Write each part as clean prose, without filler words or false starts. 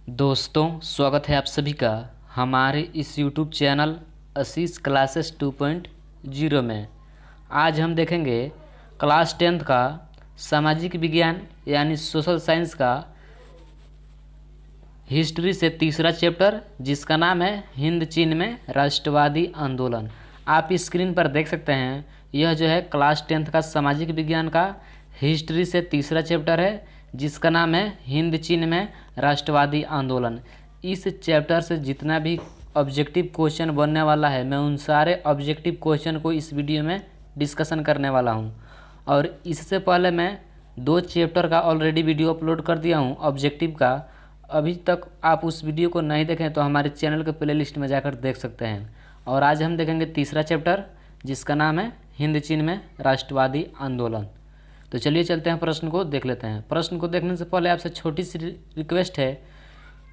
दोस्तों, स्वागत है आप सभी का हमारे इस YouTube चैनल आशीष क्लासेस 2.0 में। आज हम देखेंगे क्लास 10th का सामाजिक विज्ञान यानी सोशल साइंस का हिस्ट्री से तीसरा चैप्टर, जिसका नाम है हिंद चीन में राष्ट्रवादी आंदोलन। आप स्क्रीन पर देख सकते हैं, यह जो है क्लास 10th का सामाजिक विज्ञान का हिस्ट्री से तीसरा चैप्टर है, जिसका नाम है हिंद चीन में राष्ट्रवादी आंदोलन। इस चैप्टर से जितना भी ऑब्जेक्टिव क्वेश्चन बनने वाला है, मैं उन सारे ऑब्जेक्टिव क्वेश्चन को इस वीडियो में डिस्कशन करने वाला हूं। और इससे पहले मैं 2 चैप्टर का ऑलरेडी वीडियो अपलोड कर दिया हूं ऑब्जेक्टिव का। अभी तक आप उस वीडियो को नहीं देखें तो हमारे चैनल के प्लेलिस्ट में जाकर देख सकते हैं। और आज हम देखेंगे तीसरा चैप्टर, जिसका नाम है हिंद चीन में राष्ट्रवादी आंदोलन। तो चलिए चलते हैं, प्रश्न को देख लेते हैं। प्रश्न को देखने से पहले आपसे छोटी सी रिक्वेस्ट है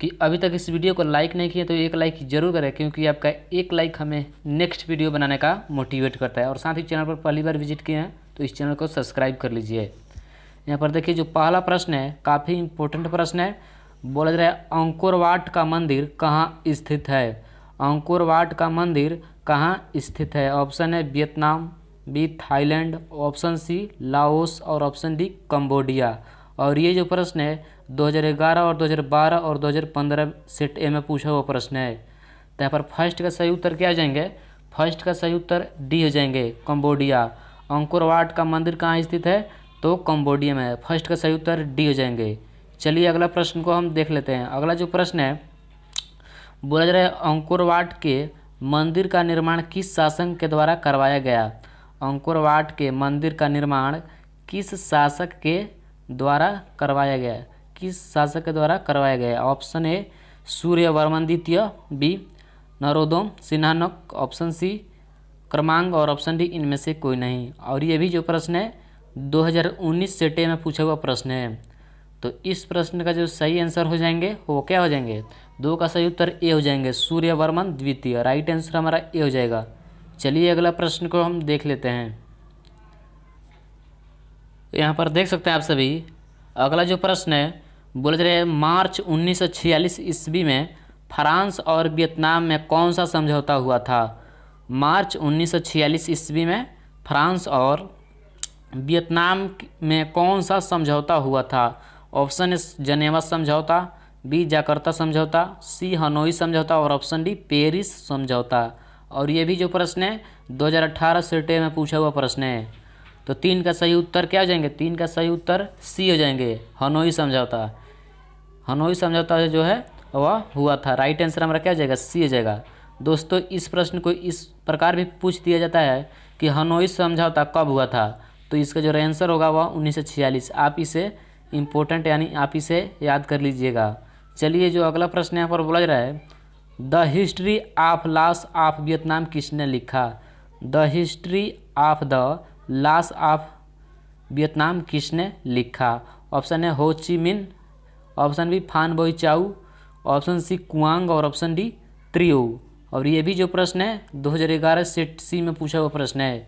कि अभी तक इस वीडियो को लाइक नहीं किए तो एक लाइक जरूर करें, क्योंकि आपका एक लाइक हमें नेक्स्ट वीडियो बनाने का मोटिवेट करता है। और साथ ही चैनल पर पहली बार विजिट किए हैं तो इस चैनल को सब्सक्राइब कर लीजिए। यहाँ पर देखिए, जो पहला प्रश्न है काफ़ी इंपॉर्टेंट प्रश्न है। बोला जा रहा है अंकोर वाट का मंदिर कहाँ स्थित है। अंकोर वाट का मंदिर कहाँ स्थित है। ऑप्शन है Vietnam, B Thailand, option C Laos और ऑप्शन डी कंबोडिया। और ये जो प्रश्न है 2011 और 2012 और 2015 सेट ए में पूछा हुआ प्रश्न है। तो यहाँ पर फर्स्ट का सही उत्तर क्या हो जाएंगे? फर्स्ट का सही उत्तर डी हो जाएंगे, कंबोडिया। अंकोर वाट का मंदिर कहाँ स्थित है? तो कंबोडिया में है। फर्स्ट का सही उत्तर डी हो जाएंगे। चलिए अगला प्रश्न को हम देख लेते हैं। अगला जो प्रश्न है, बोला जा रहा है अंकोर वाट के मंदिर का निर्माण किस शासक के द्वारा करवाया गया। अंकोर वाट के मंदिर का निर्माण किस शासक के द्वारा करवाया गया? किस शासक के द्वारा करवाया गया? ऑप्शन ए सूर्यवर्मन द्वितीय, बी नरोदम सिन्हानक, ऑप्शन सी क्रमांक और ऑप्शन डी इनमें से कोई नहीं। और ये भी जो प्रश्न है 2019 सेट ए में पूछा हुआ प्रश्न है। तो इस प्रश्न का जो सही आंसर हो जाएंगे वो क्या हो जाएंगे? 2 का सही उत्तर ए हो जाएंगे, सूर्यवर्मन द्वितीय। राइट आंसर हमारा ए हो जाएगा। चलिए अगला प्रश्न को हम देख लेते हैं। यहाँ पर देख सकते हैं आप सभी, अगला जो प्रश्न है बोल रहे हैं मार्च 1946 ईस्वी में फ्रांस और वियतनाम में कौन सा समझौता हुआ था। मार्च 1946 ईस्वी में फ्रांस और वियतनाम में कौन सा समझौता हुआ था। ऑप्शन ए जनेवा समझौता, बी जाकर्ता समझौता, सी हनोई समझौता और ऑप्शन डी पेरिस समझौता। और ये भी जो प्रश्न है 2018 सेट में पूछा हुआ प्रश्न है। तो 3 का सही उत्तर क्या हो जाएंगे? 3 का सही उत्तर सी हो जाएंगे, हनोई समझौता। हनोई समझौता जो है वह हुआ था। राइट आंसर हमारा क्या हो जाएगा? सी हो जाएगा। दोस्तों, इस प्रश्न को इस प्रकार भी पूछ दिया जाता है कि हनोई समझौता कब हुआ था। तो इसका जो आंसर होगा वह 1946। आप इसे इम्पोर्टेंट यानी आप इसे याद कर लीजिएगा। चलिए जो अगला प्रश्न यहाँ पर बोला जा रहा है, the history of loss of Vietnam किसने लिखा। The history of the loss of Vietnam किसने लिखा। ऑप्शन है हो ची मिन, ऑप्शन बी फान बोई चाऊ, ऑप्शन सी कुआंग और ऑप्शन डी त्रियो। और ये भी जो प्रश्न है 2011 सेट सी में पूछा हुआ प्रश्न है।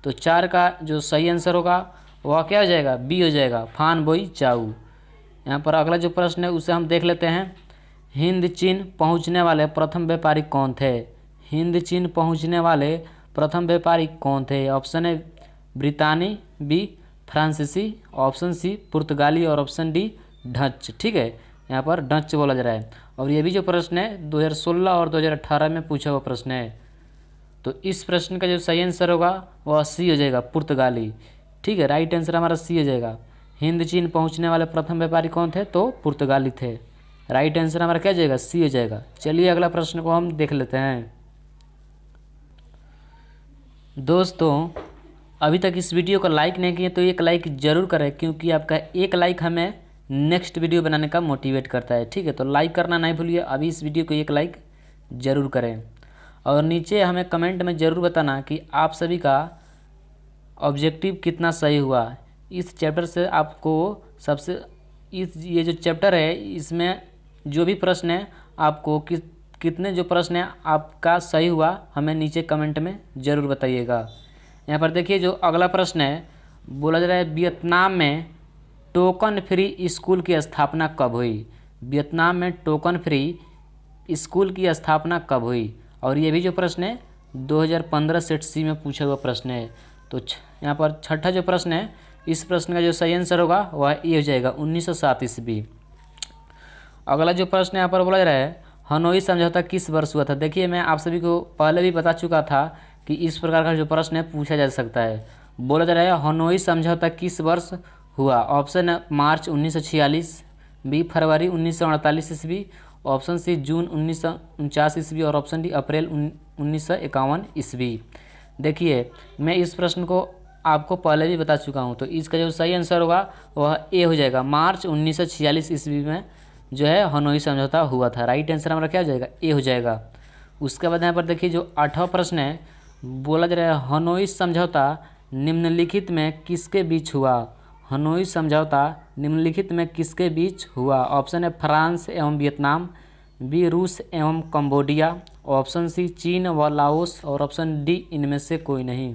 तो 4 का जो सही आंसर होगा वह क्या हो जाएगा? बी हो जाएगा, फान बोई चाऊ। यहाँ पर अगला जो प्रश्न है उसे हम देख लेते हैं। हिंद चीन पहुँचने वाले प्रथम व्यापारी कौन थे। हिंद चीन पहुँचने वाले प्रथम व्यापारी कौन थे। ऑप्शन है ब्रितानी, बी फ्रांसीसी, ऑप्शन सी पुर्तगाली और ऑप्शन डी डच। ठीक है, यहाँ पर डच बोला जा रहा है। और ये भी जो प्रश्न है 2016 और 2018 में पूछा हुआ प्रश्न है। तो इस प्रश्न का जो सही आंसर होगा वह सी हो जाएगा, पुर्तगाली। ठीक है, राइट आंसर हमारा सी हो जाएगा। हिंद चीन पहुंचने वाले प्रथम व्यापारी कौन थे? तो पुर्तगाली थे। राइट आंसर हमारा क्या हो जाएगा? सी हो जाएगा। चलिए अगला प्रश्न को हम देख लेते हैं। दोस्तों, अभी तक इस वीडियो को लाइक नहीं किए तो एक लाइक जरूर करें, क्योंकि आपका एक लाइक हमें नेक्स्ट वीडियो बनाने का मोटिवेट करता है। ठीक है, तो लाइक करना नहीं भूलिए। अभी इस वीडियो को एक लाइक जरूर करें और नीचे हमें कमेंट में ज़रूर बताना कि आप सभी का ऑब्जेक्टिव कितना सही हुआ। इस चैप्टर से आपको सबसे ये जो चैप्टर है इसमें जो भी प्रश्न है आपको कितने जो प्रश्न है आपका सही हुआ, हमें नीचे कमेंट में ज़रूर बताइएगा। यहाँ पर देखिए जो अगला प्रश्न है, बोला जा रहा है वियतनाम में टोकन फ्री स्कूल की स्थापना कब हुई। वियतनाम में टोकन फ्री स्कूल की स्थापना कब हुई? और ये भी जो प्रश्न है 2015 सेट सी में पूछा हुआ प्रश्न है। तो यहाँ पर छठा जो प्रश्न है, इस प्रश्न का जो सही आंसर होगा वह ये हो जाएगा 1907 ईस्वी। अगला जो प्रश्न यहाँ पर बोला जा रहा है, हनोई समझौता किस वर्ष हुआ था? देखिए मैं आप सभी को पहले भी बता चुका था कि इस प्रकार का जो प्रश्न है पूछा जा सकता है। बोला जा रहा है हनोई समझौता किस वर्ष हुआ? ऑप्शन है मार्च 1946, बी फरवरी 1948 ईस्वी, ऑप्शन सी जून 1949 ईस्वी और ऑप्शन डी अप्रैल 1951 ईस्वी। देखिए मैं इस प्रश्न को आपको पहले भी बता चुका हूँ, तो इसका जो सही आंसर होगा वह ए हो जाएगा। मार्च 1946 ईस्वी में जो है हनोई समझौता हुआ था। राइट आंसर हमारा क्या हो जाएगा? ए हो जाएगा। उसके बाद यहाँ पर देखिए जो आठवां प्रश्न है, बोला जा रहा है हनोई समझौता निम्नलिखित में किसके बीच हुआ? हनोई समझौता निम्नलिखित में किसके बीच हुआ? ऑप्शन है फ्रांस एवं वियतनाम, बी रूस एवं कंबोडिया, ऑप्शन सी चीन व लाओस और ऑप्शन डी इनमें से कोई नहीं।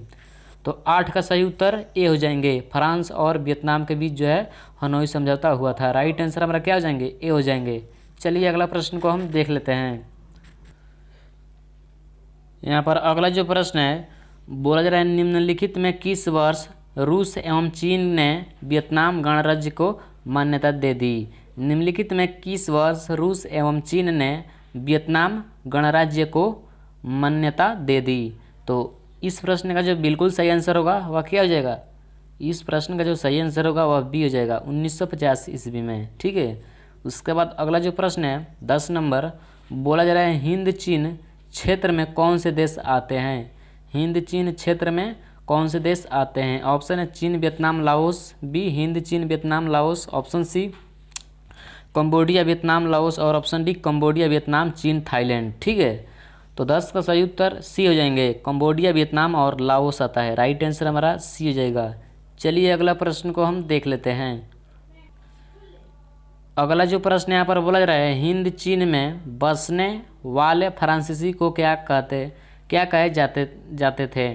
तो 8 का सही उत्तर ए हो जाएंगे, फ्रांस और वियतनाम के बीच जो है हनोई समझौता हुआ था। राइट आंसर हमारा क्या हो जाएंगे? ए हो जाएंगे। चलिए अगला प्रश्न को हम देख लेते हैं। यहाँ पर अगला जो प्रश्न है, बोला जा रहा है निम्नलिखित में किस वर्ष रूस एवं चीन ने वियतनाम गणराज्य को मान्यता दे दी? निम्नलिखित में किस वर्ष रूस एवं चीन ने वियतनाम गणराज्य को मान्यता दे दी? तो इस प्रश्न का जो बिल्कुल सही आंसर होगा वह क्या हो जाएगा? इस प्रश्न का जो सही आंसर होगा वह बी हो जाएगा 1950 ईस्वी में। ठीक है। उसके बाद अगला जो प्रश्न है 10 नंबर, बोला जा रहा है हिंद चीन क्षेत्र में कौन से देश आते हैं? हिंद चीन क्षेत्र में कौन से देश आते हैं? ऑप्शन है चीन वियतनाम लाओस, बी हिंद चीन Vietnam Laos, option C Cambodia Vietnam Laos और ऑप्शन डी कंबोडिया वियतनाम चीन थाईलैंड। ठीक है। तो 10 का सही उत्तर सी हो जाएंगे, कंबोडिया वियतनाम और लाओस आता है। राइट आंसर हमारा सी हो जाएगा। चलिए अगला प्रश्न को हम देख लेते हैं। अगला जो प्रश्न यहाँ पर बोला जा रहा है हिंद चीन में बसने वाले फ्रांसीसी को क्या कहे जाते थे?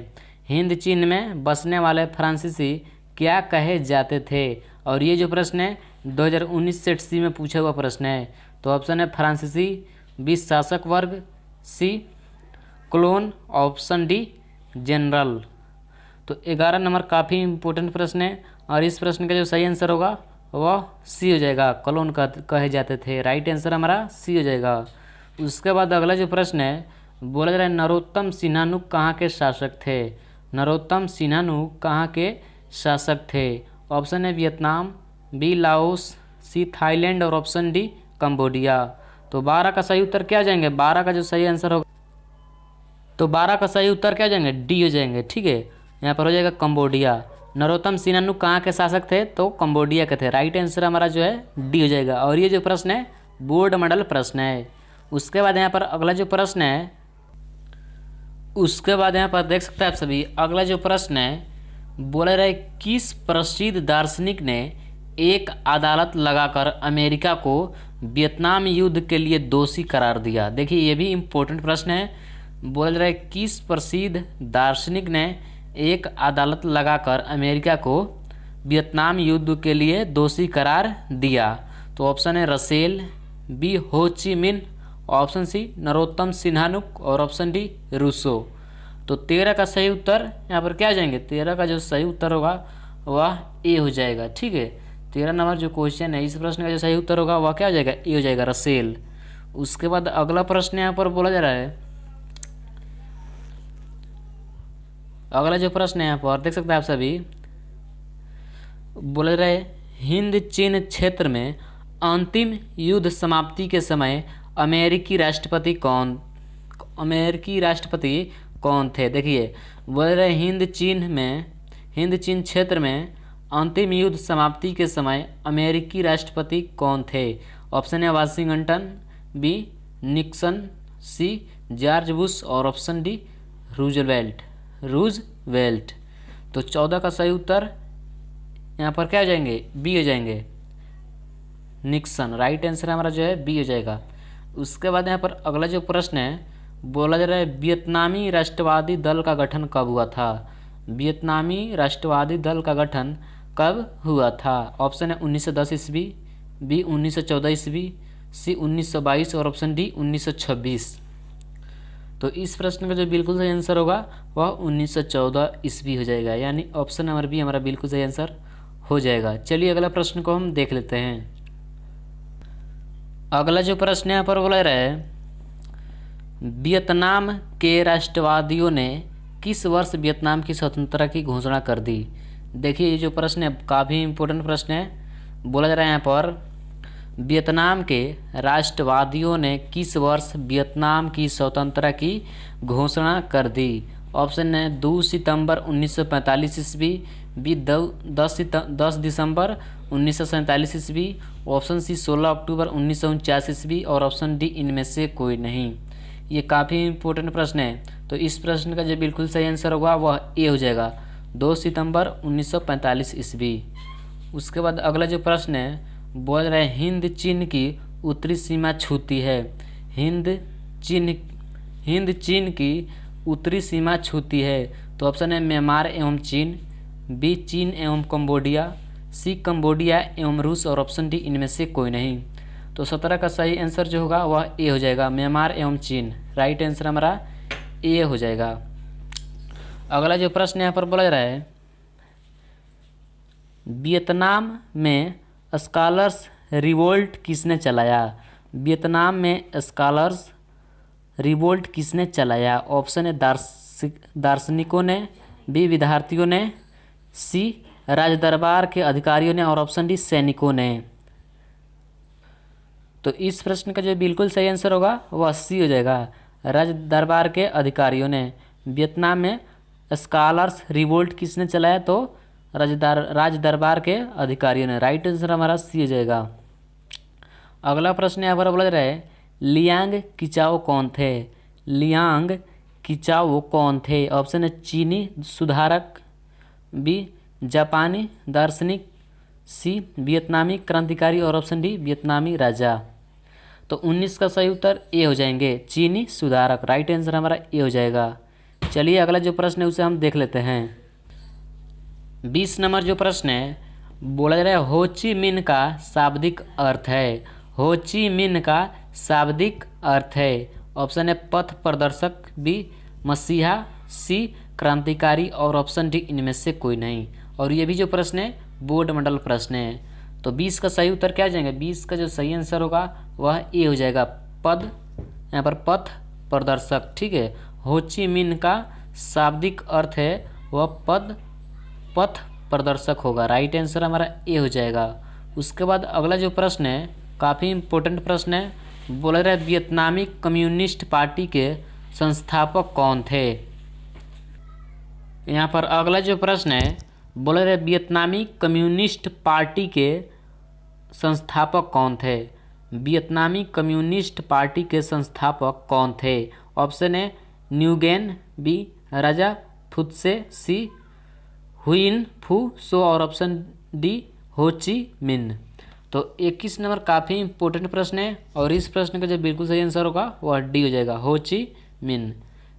हिंद चीन में बसने वाले फ्रांसीसी क्या कहे जाते थे? और ये जो प्रश्न है 2019 सेट सी में पूछा हुआ प्रश्न है। तो ऑप्शन है फ्रांसीसी, बी शासक वर्ग, सी क्लोन, ऑप्शन डी जनरल। तो 11 नंबर काफ़ी इंपॉर्टेंट प्रश्न है और इस प्रश्न का जो सही आंसर होगा वह सी हो जाएगा, क्लोन कहे जाते थे। राइट आंसर हमारा सी हो जाएगा। उसके बाद अगला जो प्रश्न है, बोला जा रहा है नरोत्तम सिन्हानुक कहाँ के शासक थे? नरोत्तम सिन्हानुक कहाँ के शासक थे? ऑप्शन है Vietnam, B Laos, C Thailand और ऑप्शन डी कंबोडिया। तो 12 का सही उत्तर क्या जाएंगे? 12 का जो सही आंसर होगा, तो 12 का सही उत्तर क्या जाएंगे? डी हो जाएंगे। ठीक है। यहाँ पर हो जाएगा कंबोडिया। नरोत्तम सिन्हानुक कहाँ के शासक थे? तो कंबोडिया के थे। राइट आंसर हमारा जो है डी हो जाएगा। और ये जो प्रश्न है बोर्ड मॉडल प्रश्न है। उसके बाद यहाँ पर अगला जो प्रश्न है, उसके बाद यहाँ पर देख सकते हैं आप सभी, अगला जो प्रश्न है बोला रहा है किस प्रसिद्ध दार्शनिक ने एक अदालत लगाकर अमेरिका को वियतनाम युद्ध के लिए दोषी करार दिया? देखिए ये भी इम्पोर्टेंट प्रश्न है। बोल रहे किस प्रसिद्ध दार्शनिक ने एक अदालत लगाकर अमेरिका को वियतनाम युद्ध के लिए दोषी करार दिया? तो ऑप्शन है रसेल, बी हो ची मिन, ऑप्शन सी नरोत्तम सिन्हानुक और ऑप्शन डी रूसो। तो 13 का सही उत्तर यहाँ पर क्या जाएंगे? 13 का जो सही उत्तर होगा वह ए हो जाएगा। ठीक है। 13 नंबर जो क्वेश्चन है, इस प्रश्न का जो सही उत्तर होगा वह क्या हो जाएगा? ए हो जाएगा, रसेल। उसके बाद अगला प्रश्न यहाँ पर बोला जा रहा है, अगला जो प्रश्न है यहाँ पर देख सकते हैं आप सभी, बोल रहे हिंद चीन क्षेत्र में अंतिम युद्ध समाप्ति के समय अमेरिकी राष्ट्रपति कौन थे? देखिए बोल रहे हिंद चीन क्षेत्र में अंतिम युद्ध समाप्ति के समय अमेरिकी राष्ट्रपति कौन थे? ऑप्शन है Washington, B Nixon, C George Bush और ऑप्शन डी रूजवेल्ट। तो 14 का सही उत्तर यहाँ पर क्या हो जाएंगे? बी हो जाएंगे, निक्सन। राइट आंसर हमारा जो है बी हो जाएगा। उसके बाद यहाँ पर अगला जो प्रश्न है, बोला जा रहा है वियतनामी राष्ट्रवादी दल का गठन कब हुआ था? वियतनामी राष्ट्रवादी दल का गठन कब हुआ था? ऑप्शन है 1910 ईस्वी, बी 1914 ईस्वी, सी 1922 और ऑप्शन डी 1926। तो इस प्रश्न का जो बिल्कुल सही आंसर होगा वह 1914 ईस्वी हो जाएगा, यानी ऑप्शन नंबर बी हमारा बिल्कुल सही आंसर हो जाएगा। चलिए अगला प्रश्न को हम देख लेते हैं। अगला जो प्रश्न यहाँ पर बोला रहा है, वियतनाम के राष्ट्रवादियों ने किस वर्ष वियतनाम की स्वतंत्रता की घोषणा कर दी। देखिए ये जो प्रश्न है काफ़ी इम्पोर्टेंट प्रश्न है। बोला जा रहा है यहाँ पर, वियतनाम के राष्ट्रवादियों ने किस वर्ष वियतनाम की स्वतंत्रता की घोषणा कर दी। ऑप्शन है 2 सितंबर 1945 ईस्वी, बी 10 दिसंबर 1947 ईस्वी, ऑप्शन सी 16 अक्टूबर 1949 ईस्वी और ऑप्शन डी इनमें से कोई नहीं। ये काफ़ी इम्पोर्टेंट प्रश्न है, तो इस प्रश्न का जो बिल्कुल सही आंसर होगा वह ए हो जाएगा, 2 सितंबर 1945 ईस्वी। उसके बाद अगला जो प्रश्न है बोल रहा है, हिंद चीन की उत्तरी सीमा छूती है। हिंद चीन की उत्तरी सीमा छूती है। तो ऑप्शन है म्यांमार एवं चीन, बी चीन एवं कंबोडिया, सी कंबोडिया एवं रूस और ऑप्शन डी इनमें से कोई नहीं। तो 17 का सही आंसर जो होगा वह ए हो जाएगा, म्यांमार एवं चीन। राइट आंसर हमारा ए हो जाएगा। अगला जो प्रश्न यहाँ पर बोला जा रहा है, वियतनाम में स्कॉलर्स रिवोल्ट किसने चलाया। वियतनाम में स्कॉलर्स रिवोल्ट किसने चलाया। ऑप्शन है दार्शनिकों ने, बी विद्यार्थियों ने, सी राज दरबार के अधिकारियों ने और ऑप्शन डी सैनिकों ने। तो इस प्रश्न का जो बिल्कुल सही आंसर होगा वह सी हो जाएगा, राज दरबार के अधिकारियों ने। वियतनाम में स्कॉलर्स रिवोल्ट किसने चलाया, तो राज दरबार के अधिकारियों ने। राइट आंसर हमारा सी हो जाएगा। अगला प्रश्न यहाँ पर बोला जा रहा है, लियांग किचाओ कौन थे। लियांग किचाओ कौन थे। ऑप्शन है चीनी सुधारक, बी जापानी दार्शनिक, सी वियतनामी क्रांतिकारी और ऑप्शन डी वियतनामी राजा। तो 19 का सही उत्तर ए हो जाएंगे, चीनी सुधारक। राइट आंसर हमारा ए हो जाएगा। चलिए अगला जो प्रश्न है उसे हम देख लेते हैं। 20 नंबर जो प्रश्न है बोला जा रहा है, हो ची मिन्ह का शाब्दिक अर्थ है। हो ची मिन्ह का शाब्दिक अर्थ है। ऑप्शन है पथ प्रदर्शक, बी मसीहा, सी क्रांतिकारी और ऑप्शन डी इनमें से कोई नहीं। और ये भी जो प्रश्न है बोर्ड मंडल प्रश्न है। तो 20 का सही उत्तर क्या हो जाएगा, 20 का जो सही आंसर होगा वह ए हो जाएगा, पद, यहाँ पर पथ प्रदर्शक। ठीक है, हो ची मिन्ह का शाब्दिक अर्थ है वह पथ प्रदर्शक होगा। राइट आंसर हमारा ए हो जाएगा। उसके बाद अगला जो प्रश्न है काफ़ी इम्पोर्टेंट प्रश्न है। बोला रहा है, वियतनामी कम्युनिस्ट पार्टी के संस्थापक कौन थे। यहाँ पर अगला जो प्रश्न है बोला रहा है, वियतनामी कम्युनिस्ट पार्टी के संस्थापक कौन थे। वियतनामी कम्युनिस्ट पार्टी के संस्थापक कौन थे। ऑप्शन है न्यूगेन, बी राजा फुत्से, सी हुइन फू सो और ऑप्शन डी हो ची मिन्ह। तो 21 नंबर काफ़ी इंपॉर्टेंट प्रश्न है और इस प्रश्न का जो बिल्कुल सही आंसर होगा वह डी हो जाएगा, हो ची मिन्ह।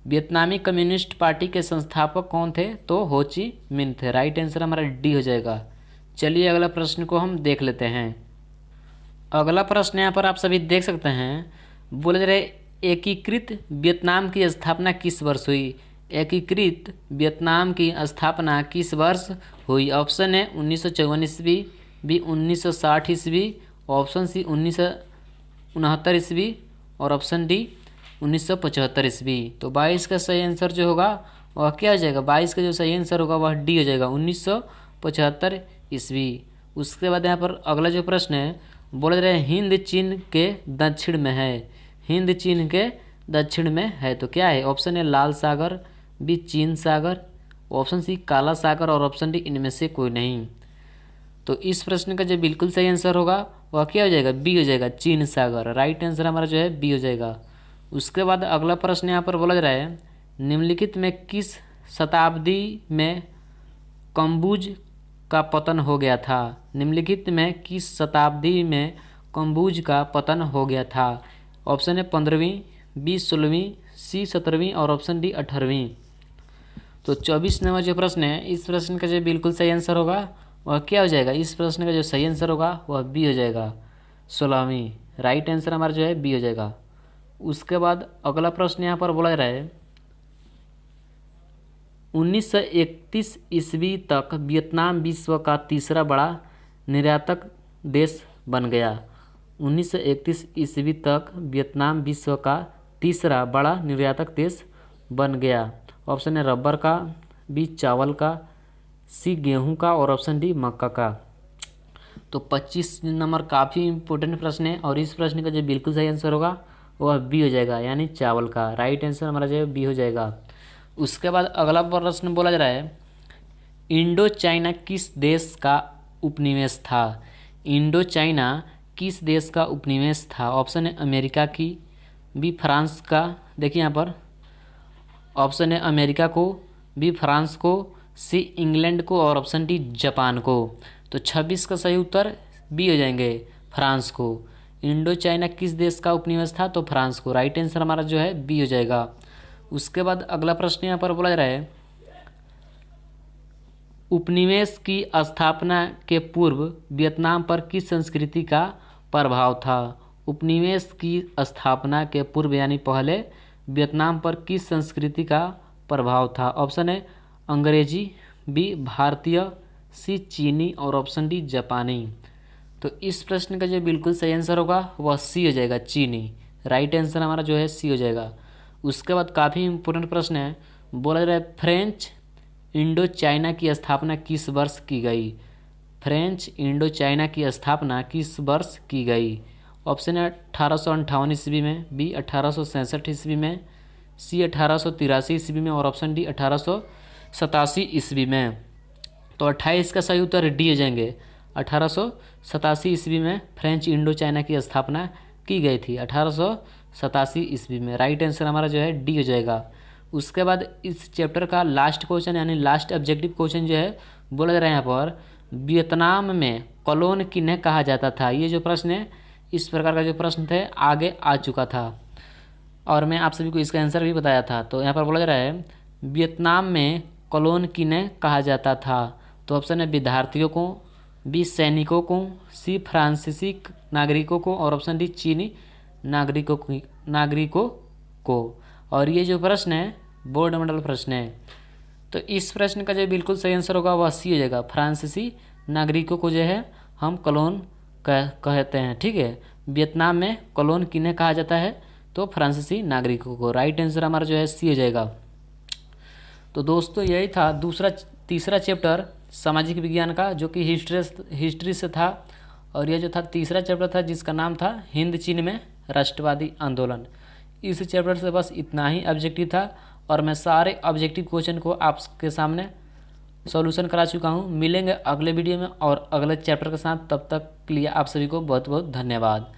वियतनामी कम्युनिस्ट पार्टी के संस्थापक कौन थे, तो हो ची मिन्ह थे। राइट आंसर हमारा डी हो जाएगा। चलिए अगला प्रश्न को हम देख लेते हैं। अगला प्रश्न यहाँ पर आप सभी देख सकते हैं, बोले जा रहे, एकीकृत वियतनाम की स्थापना किस वर्ष हुई। एकीकृत वियतनाम की स्थापना किस वर्ष हुई। ऑप्शन है 1954 ईस्वी, बी 1960 ईस्वी, ऑप्शन सी 1969 ईस्वी और ऑप्शन डी 1975 ईस्वी। तो 22 का सही आंसर जो होगा वह क्या हो जाएगा, 22 का जो सही आंसर होगा वह डी हो जाएगा, 1975 ईस्वी। उसके बाद यहाँ पर अगला जो प्रश्न है बोले रहे, हिंद चीन के दक्षिण में है। हिंद चीन के दक्षिण में है तो क्या है। ऑप्शन है लाल सागर, बी चीन सागर, ऑप्शन सी काला सागर और ऑप्शन डी इनमें से कोई नहीं। तो इस प्रश्न का जो बिल्कुल सही आंसर होगा वह क्या हो जाएगा, बी हो जाएगा, चीन सागर। राइट आंसर हमारा जो है बी हो जाएगा। उसके बाद अगला प्रश्न यहाँ पर बोला जा रहा है, निम्नलिखित में किस शताब्दी में कम्बुज का पतन हो गया था। निम्नलिखित में किस शताब्दी में कम्बुज का पतन हो गया था। ऑप्शन है 15वीं, बी 16वीं, सी 17वीं और ऑप्शन डी 18वीं। तो 24 नंबर जो प्रश्न है इस प्रश्न का जो बिल्कुल सही आंसर होगा वह क्या हो जाएगा, इस प्रश्न का जो सही आंसर होगा वह बी हो जाएगा, 16वीं। राइट आंसर हमारा जो है बी हो जाएगा। उसके बाद अगला प्रश्न यहाँ पर बोला जा रहा है 1931 ईस्वी तक वियतनाम विश्व का तीसरा बड़ा निर्यातक देश बन गया। 1931 ईस्वी तक वियतनाम विश्व का तीसरा बड़ा निर्यातक देश बन गया। ऑप्शन है रबर का, बी चावल का, सी गेहूं का और ऑप्शन डी मक्का का। तो 25 नंबर काफ़ी इंपॉर्टेंट प्रश्न है और इस प्रश्न का जो बिल्कुल सही आंसर होगा वह बी हो जाएगा, यानी चावल का। राइट आंसर हमारा जो है बी हो जाएगा। उसके बाद अगला प्रश्न बोला जा रहा है इंडो चाइना किस देश का उपनिवेश था। इंडो चाइना किस देश का उपनिवेश था। ऑप्शन है अमेरिका की, बी फ्रांस का, देखिए यहाँ पर ऑप्शन है अमेरिका को, बी फ्रांस को, सी इंग्लैंड को और ऑप्शन डी जापान को। तो 26 का सही उत्तर बी हो जाएंगे, फ्रांस को। इंडो चाइना किस देश का उपनिवेश था, तो फ्रांस को। राइट आंसर हमारा जो है बी हो जाएगा। उसके बाद अगला प्रश्न यहाँ पर बोला जा रहा है उपनिवेश की स्थापना के पूर्व वियतनाम पर किस संस्कृति का प्रभाव था। उपनिवेश की स्थापना के पूर्व यानी पहले वियतनाम पर किस संस्कृति का प्रभाव था। ऑप्शन है अंग्रेजी, बी भारतीय, सी चीनी और ऑप्शन डी जापानी। तो इस प्रश्न का जो बिल्कुल सही आंसर होगा वह सी हो जाएगा, चीनी। राइट आंसर हमारा जो है सी हो जाएगा। उसके बाद काफ़ी इंपॉर्टेंट प्रश्न है, बोला जा रहा है फ्रेंच इंडो चाइना की स्थापना किस वर्ष की गई। फ्रेंच इंडो चाइना की स्थापना किस वर्ष की गई। ऑप्शन है 1858 ईस्वी में, बी 1867 ईस्वी में, सी 1883 ईस्वी में और ऑप्शन डी 1887 ईस्वी में। तो 28 का सही उत्तर डी हो जाएंगे, 1887 ईस्वी में फ्रेंच इंडो चाइना की स्थापना की गई थी, 1887 ईस्वी में। राइट आंसर हमारा जो है डी हो जाएगा। उसके बाद इस चैप्टर का लास्ट क्वेश्चन यानी लास्ट ऑब्जेक्टिव क्वेश्चन जो है बोला जा रहा है यहाँ पर वियतनाम में कॉलोन किन्हें कहा जाता था। ये जो प्रश्न है इस प्रकार का जो प्रश्न थे आगे आ चुका था और मैं आप सभी को इसका आंसर भी बताया था। तो यहाँ पर बोला जा रहा है वियतनाम में कॉलोन किन्हें कहा जाता था। तो ऑप्शन है विद्यार्थियों को, बी सैनिकों को, सी फ्रांसीसी नागरिकों को और ऑप्शन डी चीनी नागरिकों को। और ये जो प्रश्न है बोर्ड मंडल प्रश्न है। तो इस प्रश्न का जो बिल्कुल सही आंसर होगा वह सी हो जाएगा, फ्रांसीसी नागरिकों को जो है हम कॉलोन कहते हैं। ठीक है, वियतनाम में कॉलोन किन्हें कहा जाता है, तो फ्रांसीसी नागरिकों को। राइट आंसर हमारा जो है सी हो जाएगा। तो दोस्तों यही था तीसरा चैप्टर सामाजिक विज्ञान का जो कि हिस्ट्री से था। और यह जो था तीसरा चैप्टर था जिसका नाम था हिंद चीन में राष्ट्रवादी आंदोलन। इस चैप्टर से बस इतना ही ऑब्जेक्टिव था और मैं सारे ऑब्जेक्टिव क्वेश्चन को आपके सामने सॉल्यूशन करा चुका हूँ। मिलेंगे अगले वीडियो में और अगले चैप्टर के साथ, तब तक के लिए आप सभी को बहुत बहुत धन्यवाद।